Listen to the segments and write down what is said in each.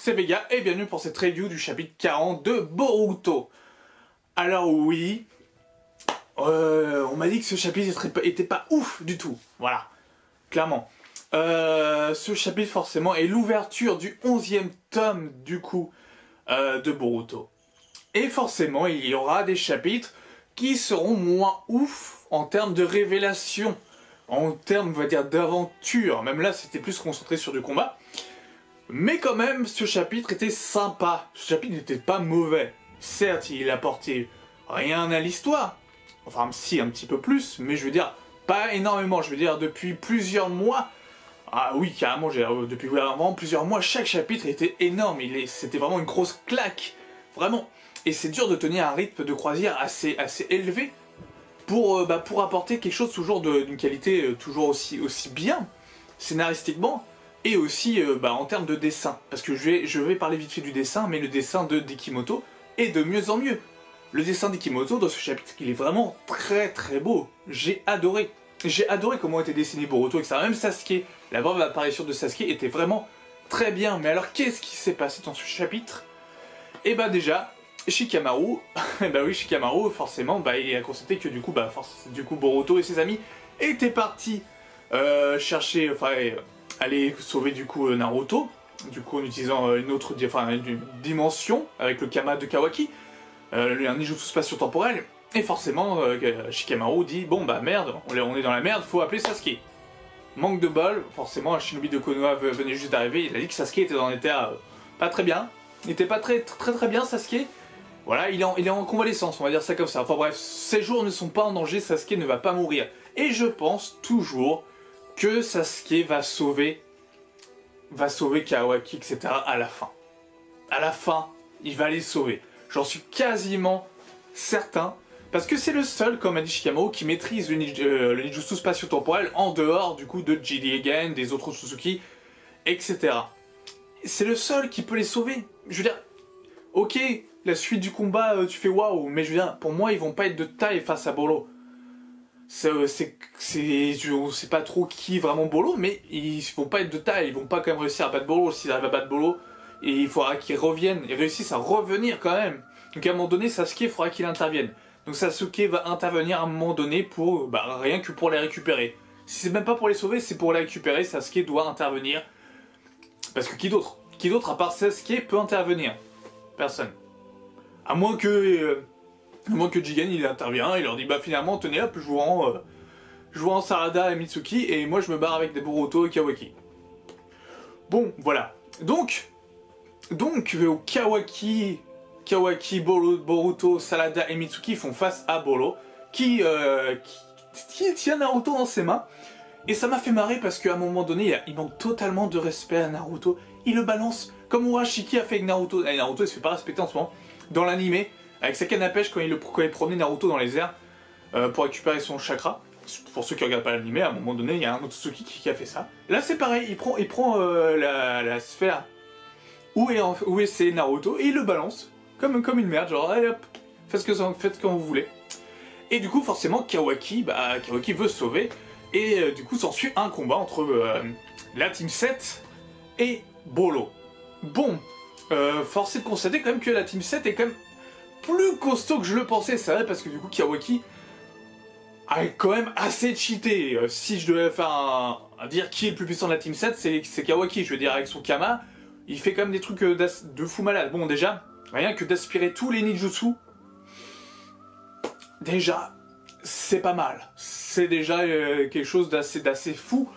c'est Vega et bienvenue pour cette review du chapitre 40 de Boruto. Alors oui, on m'a dit que ce chapitre était pas ouf du tout, voilà, clairement. Ce chapitre forcément est l'ouverture du 11e tome du coup de Boruto. Et forcément il y aura des chapitres qui seront moins ouf en termes de révélation, en termes on va dire d'aventure, même là c'était plus concentré sur du combat. Mais quand même, ce chapitre était sympa. Ce chapitre n'était pas mauvais. Certes, il apportait rien à l'histoire. Enfin, si, un petit peu plus, mais je veux dire, pas énormément. Je veux dire, depuis plusieurs mois... Ah oui, carrément, depuis vraiment plusieurs mois, chaque chapitre était énorme. C'était vraiment une grosse claque. Vraiment. Et c'est dur de tenir un rythme de croisière assez élevé pour apporter quelque chose toujours d'une qualité toujours aussi bien, scénaristiquement. Et aussi en termes de dessin, parce que je vais parler vite fait du dessin, mais le dessin de Dekimoto est de mieux en mieux. Le dessin d'Ekimoto dans ce chapitre, il est vraiment très beau. J'ai adoré. J'ai adoré comment était dessiné Boruto, etc. Même Sasuke, la brève apparition de Sasuke était vraiment très bien. Mais alors qu'est-ce qui s'est passé dans ce chapitre? Et bah déjà, Shikamaru, bah oui Shikamaru forcément, il a constaté que du coup Boruto et ses amis étaient partis chercher, aller sauver du coup Naruto, du coup en utilisant une dimension avec le Kama de Kawaki, un ninjutsu spatio-temporel, et forcément Shikamaru dit bon bah merde, on est dans la merde, faut appeler Sasuke. Manque de bol, forcément un shinobi de Konoha venait juste d'arriver, il a dit que Sasuke était dans un état pas très bien, il était pas très bien Sasuke, voilà, il est en convalescence, on va dire ça comme ça, enfin bref, ses jours ne sont pas en danger, Sasuke ne va pas mourir, et je pense toujours que Sasuke va sauver Kawaki, etc. à la fin. À la fin, il va les sauver. J'en suis quasiment certain, parce que c'est le seul, comme a dit Shikamaru, qui maîtrise le ninjutsu spatio-temporel en dehors du coup de Jigen, des autres Suzuki, etc. C'est le seul qui peut les sauver. Je veux dire, ok, la suite du combat, tu fais waouh, mais je veux dire, pour moi, ils vont pas être de taille face à Bolo. On sait pas trop qui est vraiment Bolo, mais ils vont pas être de taille, ils vont pas quand même réussir à battre Bolo. S'ils arrivent à battre Bolo, et il faudra qu'ils reviennent, ils réussissent à revenir quand même. Donc à un moment donné, Sasuke, il faudra qu'il intervienne. Donc Sasuke va intervenir à un moment donné pour, rien que pour les récupérer. Si c'est même pas pour les sauver, c'est pour les récupérer, Sasuke doit intervenir. Parce que qui d'autre? Qui d'autre à part Sasuke peut intervenir? Personne. À moins que Jigen il intervient, il leur dit finalement tenez hop, je vous rends Sarada et Mitsuki et moi je me barre avec des Boruto et Kawaki. Bon voilà. Donc Kawaki, Boruto, Sarada et Mitsuki font face à Bolo qui tient Naruto dans ses mains. Et ça m'a fait marrer parce qu'à un moment donné, il manque totalement de respect à Naruto. Il le balance comme Urashiki a fait avec Naruto. Et Naruto il se fait pas respecter en ce moment. Dans l'anime, avec sa canne à pêche quand il promenait Naruto dans les airs pour récupérer son chakra. Pour ceux qui regardent pas l'anime, à un moment donné, il y a un Otsutsuki qui a fait ça. Là c'est pareil, il prend la sphère où est Naruto et il le balance comme une merde, genre allez hop, faites comme vous voulez. Et du coup forcément Kawaki veut se sauver et du coup s'ensuit un combat entre la Team 7 et Bolo. Bon, force est de constater quand même que la Team 7 est quand même plus costaud que je le pensais, c'est vrai, parce que du coup Kawaki a quand même assez cheaté. Si je devais faire dire qui est le plus puissant de la Team 7, c'est Kawaki, je veux dire, avec son Kama, il fait quand même des trucs de fou malade. Bon, déjà, rien que d'aspirer tous les ninjutsu, déjà, c'est pas mal. C'est déjà quelque chose d'assez fou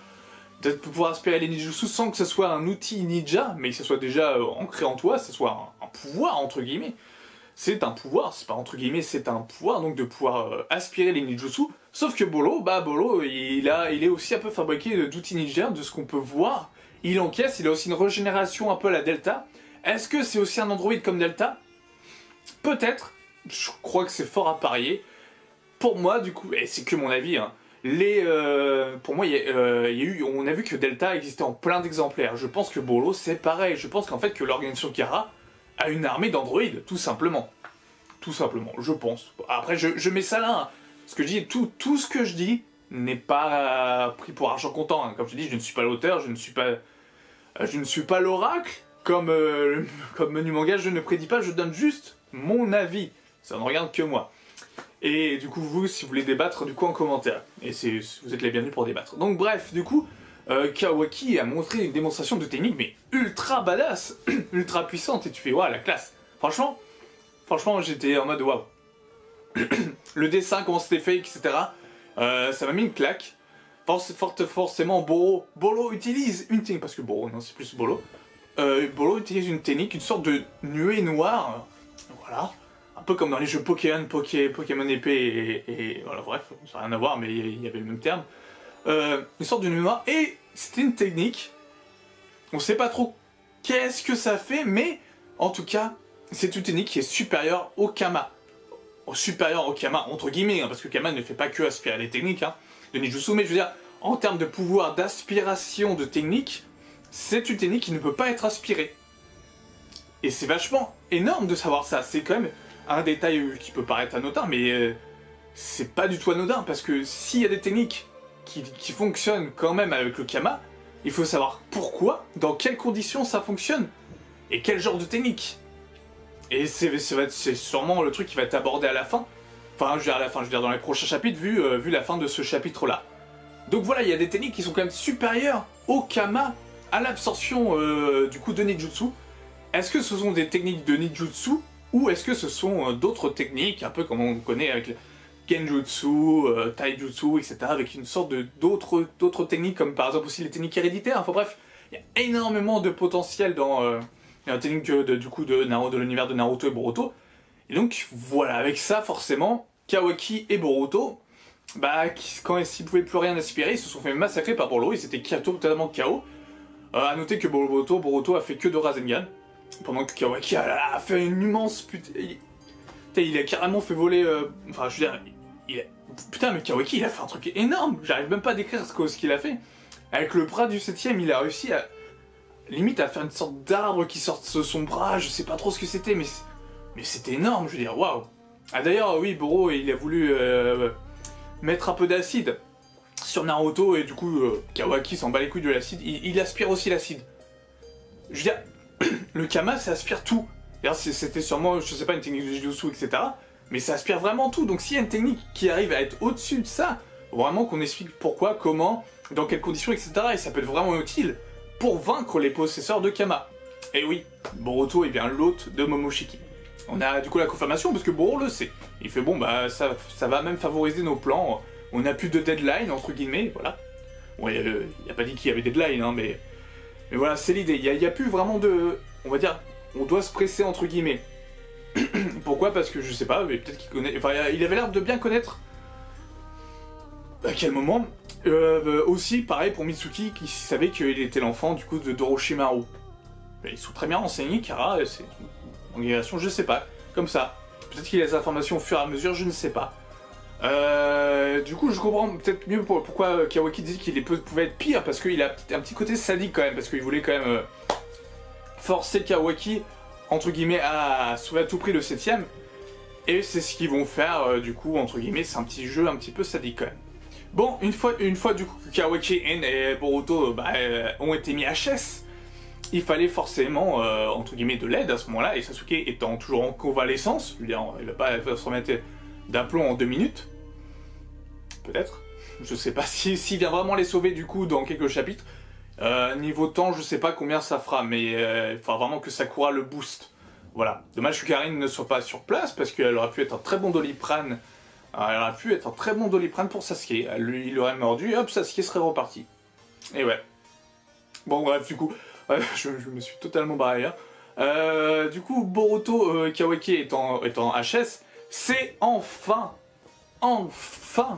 de pouvoir aspirer les ninjutsu sans que ce soit un outil ninja, mais que ce soit déjà ancré en toi, que ce soit un pouvoir, entre guillemets. C'est un pouvoir, c'est pas entre guillemets, c'est un pouvoir donc de pouvoir aspirer les ninjutsu. Sauf que Bolo, il est aussi un peu fabriqué d'outils ninja, de ce qu'on peut voir. Il encaisse, il a aussi une régénération un peu à la Delta. Est-ce que c'est aussi un androïde comme Delta? Peut-être, je crois que c'est fort à parier. Pour moi, du coup, et c'est que mon avis, hein, pour moi, on a vu que Delta existait en plein d'exemplaires. Je pense que Bolo, c'est pareil. Je pense qu'en fait, que l'organisation Kara a une armée d'androïdes, tout simplement. Tout simplement, je pense. Après, je mets ça là. Hein. Ce que je dis, tout ce que je dis n'est pas pris pour argent comptant. Hein. Comme je dis, je ne suis pas l'auteur, je ne suis pas l'oracle. comme menu manga, je ne prédis pas, je donne juste mon avis. Ça ne regarde que moi. Et du coup, vous, si vous voulez débattre, du coup, en commentaire. Et vous êtes les bienvenus pour débattre. Donc bref, du coup, Kawaki a montré une démonstration de technique, mais ultra badass, ultra puissante, et tu fais, waouh, la classe. Franchement, j'étais en mode, waouh. Le dessin, comment c'était fait, etc. Ça m'a mis une claque. Forcément, Boro utilise une technique, parce que Boro, non, c'est plus Bolo. Bolo utilise une technique, une sorte de nuée noire. Voilà. Un peu comme dans les jeux Pokémon, Pokémon épée et voilà, bref, ça n'a rien à voir, mais il y avait le même terme. Une sorte de nuée noire, et c'était une technique. On sait pas trop qu'est-ce que ça fait, mais en tout cas, c'est une technique qui est supérieure au Kama. Supérieure au Kama, entre guillemets, hein, parce que Kama ne fait pas que aspirer les techniques de Ninjutsu, mais je veux dire, en termes de pouvoir d'aspiration de technique, c'est une technique qui ne peut pas être aspirée. Et c'est vachement énorme de savoir ça, c'est quand même un détail qui peut paraître anodin, mais c'est pas du tout anodin, parce que s'il y a des techniques qui fonctionnent quand même avec le Kama, il faut savoir pourquoi, dans quelles conditions ça fonctionne, et quel genre de technique. Et c'est sûrement le truc qui va être abordé à la fin. Enfin, je veux dire à la fin, je veux dire dans les prochains chapitres, vu la fin de ce chapitre-là. Donc voilà, il y a des techniques qui sont quand même supérieures au Kama, à l'absorption du coup de Ninjutsu. Est-ce que ce sont des techniques de Ninjutsu, ou est-ce que ce sont d'autres techniques, un peu comme on connaît avec le Genjutsu, Taijutsu, etc., avec une sorte d'autres techniques, comme par exemple aussi les techniques héréditaires. Enfin bref, il y a énormément de potentiel dans la technique du coup de l'univers de Naruto et Boruto. Et donc voilà, avec ça forcément, Kawaki et Boruto, bah quand ils pouvaient plus rien aspirer, ils se sont fait massacrer par Boruto, ils étaient totalement KO. À noter que Boruto a fait que de Rasengan, pendant que Kawaki a fait une immense il a carrément fait voler. Enfin, je veux dire, putain, mais Kawaki il a fait un truc énorme, j'arrive même pas à décrire ce qu'il a fait. Avec le bras du 7ème, il a réussi à. Limite à faire une sorte d'arbre qui sort de son bras, je sais pas trop ce que c'était, mais c'était énorme, je veux dire, waouh. Ah d'ailleurs, oui, Boro, il a voulu mettre un peu d'acide sur Naruto, et du coup, Kawaki s'en bat les couilles de l'acide, il aspire aussi l'acide. Je veux dire, le Kama, ça aspire tout. C'était sûrement, je sais pas, une technique de Jujutsu, etc., mais ça aspire vraiment tout, donc s'il y a une technique qui arrive à être au-dessus de ça, vraiment qu'on explique pourquoi, comment, dans quelles conditions, etc., et ça peut être vraiment utile pour vaincre les possesseurs de Kama. Et oui, Boruto est bien l'hôte de Momoshiki. On a du coup la confirmation parce que Boro le sait. Il fait bon bah ça va même favoriser nos plans. On n'a plus de deadline entre guillemets, voilà. Ouais, il a pas dit qu'il y avait deadline, hein, mais voilà, c'est l'idée. Il y a plus vraiment de, on va dire, on doit se presser entre guillemets. Pourquoi? Parce que je sais pas, mais peut-être qu'il connaît. Enfin, il avait l'air de bien connaître. À quel moment? Aussi, pareil pour Mitsuki, qui savait qu'il était l'enfant du coup de Orochimaru. Ils sont très bien renseignés, Kara, c'est une organisation, je sais pas, comme ça. Peut-être qu'il a les informations au fur et à mesure, je ne sais pas. Du coup, je comprends peut-être mieux pourquoi Kawaki dit qu'il pouvait être pire, parce qu'il a un petit côté sadique quand même, parce qu'il voulait quand même forcer Kawaki, entre guillemets, à sauver à tout prix le 7ème. Et c'est ce qu'ils vont faire, du coup, entre guillemets, c'est un petit jeu un petit peu sadique quand même. Bon, une fois du coup que Kawaki et Boruto ont été mis HS, il fallait forcément, entre guillemets, de l'aide à ce moment-là, et Sasuke étant toujours en convalescence, je veux dire, il va pas se remettre d'aplomb en 2 minutes, peut-être, je sais pas s'il vient vraiment les sauver du coup dans quelques chapitres. Niveau temps, je sais pas combien ça fera, mais il faudra vraiment que Sakura le booste. Voilà, dommage que Karine ne soit pas sur place, parce qu'elle aurait pu être un très bon Doliprane. Elle aurait pu être un très bon Doliprane pour Sasuke. Lui, il aurait mordu, et hop, Sasuke serait reparti. Et ouais. Bon, bref, du coup, je me suis totalement barré là. Du coup, Boruto Kawaki étant HS, c'est enfin,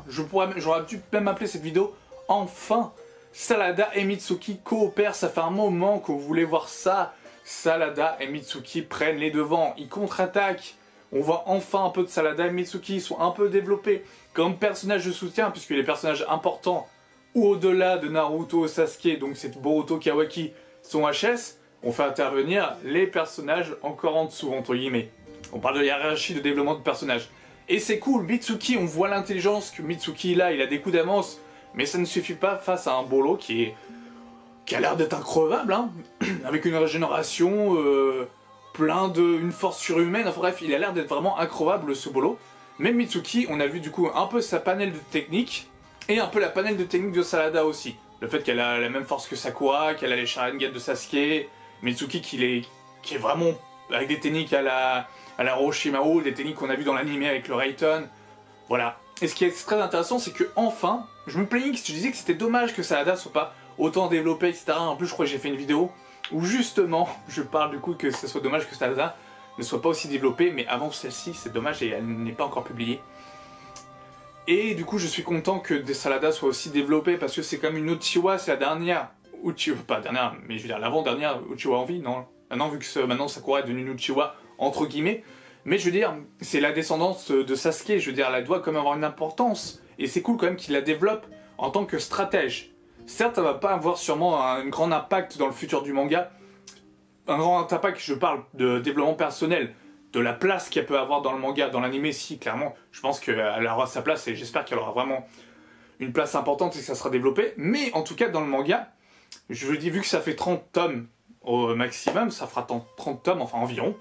j'aurais dû même appeler cette vidéo, enfin, Sanada et Mitsuki coopèrent. Ça fait un moment qu'on voulait voir ça. Sanada et Mitsuki prennent les devants, ils contre-attaquent. On voit enfin un peu de Sanada et Mitsuki, ils sont un peu développés comme personnages de soutien, puisque les personnages importants, ou au-delà de Naruto, Sasuke, donc c'est Boruto, Kawaki, sont HS, on fait intervenir les personnages encore en dessous, entre guillemets. On parle de hiérarchie de développement de personnages. Et c'est cool, Mitsuki, on voit l'intelligence que Mitsuki là, il a des coups d'avance, mais ça ne suffit pas face à un Bolo qui est qui a l'air d'être increvable, hein, avec une régénération, une force surhumaine, enfin bref, il a l'air d'être vraiment increvable ce Bolo. Même Mitsuki, on a vu du coup un peu sa panel de technique, et un peu la panel de technique de Salada aussi. Le fait qu'elle a la même force que Sakura, qu'elle a les Sharingan de Sasuke, Mitsuki qui est vraiment avec des techniques à la Orochimaru, des techniques qu'on a vu dans l'anime avec le Raiden, voilà. Et ce qui est très intéressant, c'est que enfin, je me plaignais que je disais que c'était dommage que Salada soit pas autant développé, etc. En plus, je crois que j'ai fait une vidéo où justement, je parle du coup que ce soit dommage que Salada ne soit pas aussi développée, mais avant celle-ci, c'est dommage et elle n'est pas encore publiée. Et du coup, je suis content que des Salada soit aussi développée parce que c'est comme une Uchiwa, c'est la dernière Uchiwa, pas dernière, mais je veux dire l'avant-dernière Uchiwa en vie, non. Maintenant, vu que maintenant Sakura est devenue une Uchiwa, entre guillemets, mais je veux dire, c'est la descendance de Sasuke, je veux dire, elle doit quand même avoir une importance. Et c'est cool quand même qu'il la développe en tant que stratège. Certes, ça va pas avoir sûrement un grand impact dans le futur du manga. Un grand impact, je parle de développement personnel, de la place qu'elle peut avoir dans le manga, dans l'anime, si, clairement. Je pense qu'elle aura sa place et j'espère qu'elle aura vraiment une place importante et que ça sera développé. Mais en tout cas, dans le manga, je vous dis, vu que ça fait 30 tomes au maximum, ça fera 30 tomes, enfin environ.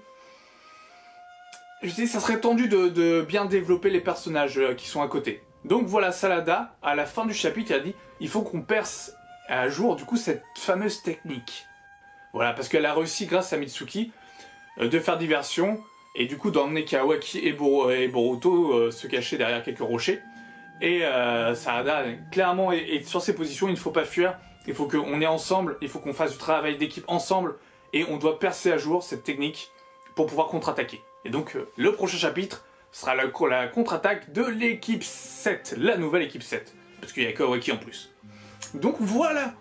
Je dis, ça serait tendu de bien développer les personnages qui sont à côté. Donc voilà, Salada, à la fin du chapitre, elle a dit, il faut qu'on perce à jour, du coup, cette fameuse technique. Voilà, parce qu'elle a réussi, grâce à Mitsuki, de faire diversion, et du coup d'emmener Kawaki et Boruto se cacher derrière quelques rochers. Et Salada, clairement, est sur ses positions, il ne faut pas fuir, il faut qu'on est ensemble, il faut qu'on fasse du travail d'équipe ensemble, et on doit percer à jour cette technique pour pouvoir contre-attaquer. Et donc, le prochain chapitre sera la contre-attaque de l'équipe 7, la nouvelle équipe 7. Parce qu'il y a Kawaki en plus. Donc voilà,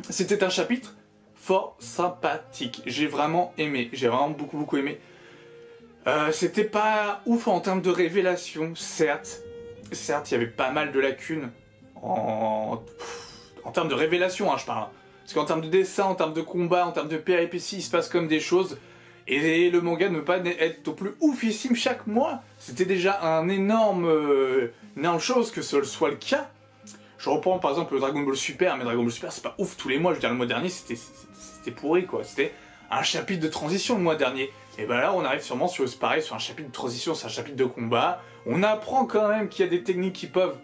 c'était un chapitre fort sympathique. J'ai vraiment aimé, j'ai vraiment beaucoup aimé. C'était pas ouf en termes de révélation, certes. Certes, il y avait pas mal de lacunes en termes de révélation, hein, je parle. Parce qu'en termes de dessin, en termes de combat, en termes de péripéties, il se passe comme des choses. Et le manga ne peut pas être au plus oufissime chaque mois. C'était déjà une énorme chose que ce soit le cas. Je reprends par exemple le Dragon Ball Super, mais Dragon Ball Super c'est pas ouf tous les mois. Je veux dire, le mois dernier c'était pourri quoi. C'était un chapitre de transition le mois dernier. Et ben là on arrive sûrement sur pareil, sur un chapitre de transition, c'est un chapitre de combat. On apprend quand même qu'il y a des techniques qui peuvent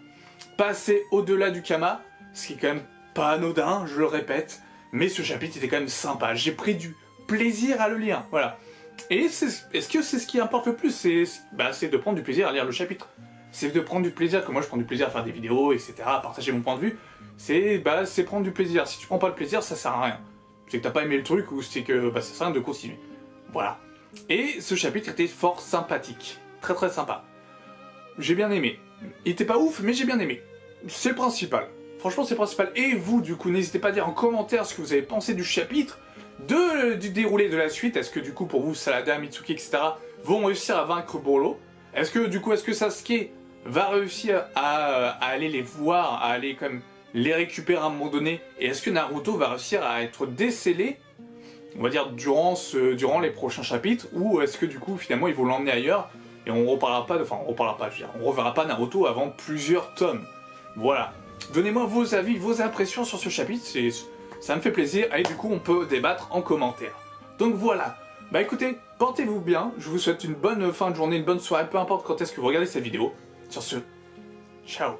passer au-delà du Kama, ce qui est quand même pas anodin, je le répète. Mais ce chapitre était quand même sympa. J'ai pris du plaisir à le lire, voilà. Et est-ce que c'est ce qui importe le plus? C'est de prendre du plaisir à lire le chapitre. C'est de prendre du plaisir, que moi je prends du plaisir à faire des vidéos, etc., à partager mon point de vue. C'est prendre du plaisir. Si tu prends pas le plaisir, ça sert à rien. C'est que t'as pas aimé le truc, ou c'est que ça sert à rien de continuer. Voilà. Et ce chapitre était fort sympathique. Très sympa. J'ai bien aimé. Il était pas ouf, mais j'ai bien aimé. C'est le principal. Franchement, c'est le principal. Et vous, du coup, n'hésitez pas à dire en commentaire ce que vous avez pensé du chapitre, du déroulé de la suite. Est-ce que du coup pour vous Salada, Mitsuki, etc. vont réussir à vaincre Bolo? Est-ce que Sasuke va réussir à aller les voir, à aller comme les récupérer à un moment donné? Et est-ce que Naruto va réussir à être décellé, on va dire, durant les prochains chapitres? Ou est-ce que du coup finalement ils vont l'emmener ailleurs et on reparlera pas, on reverra pas Naruto avant plusieurs tomes? Voilà. Donnez-moi vos avis, vos impressions sur ce chapitre, ça me fait plaisir, et du coup on peut débattre en commentaire. Donc voilà, bah écoutez, portez-vous bien, je vous souhaite une bonne fin de journée, une bonne soirée, peu importe quand est-ce que vous regardez cette vidéo. Sur ce, ciao.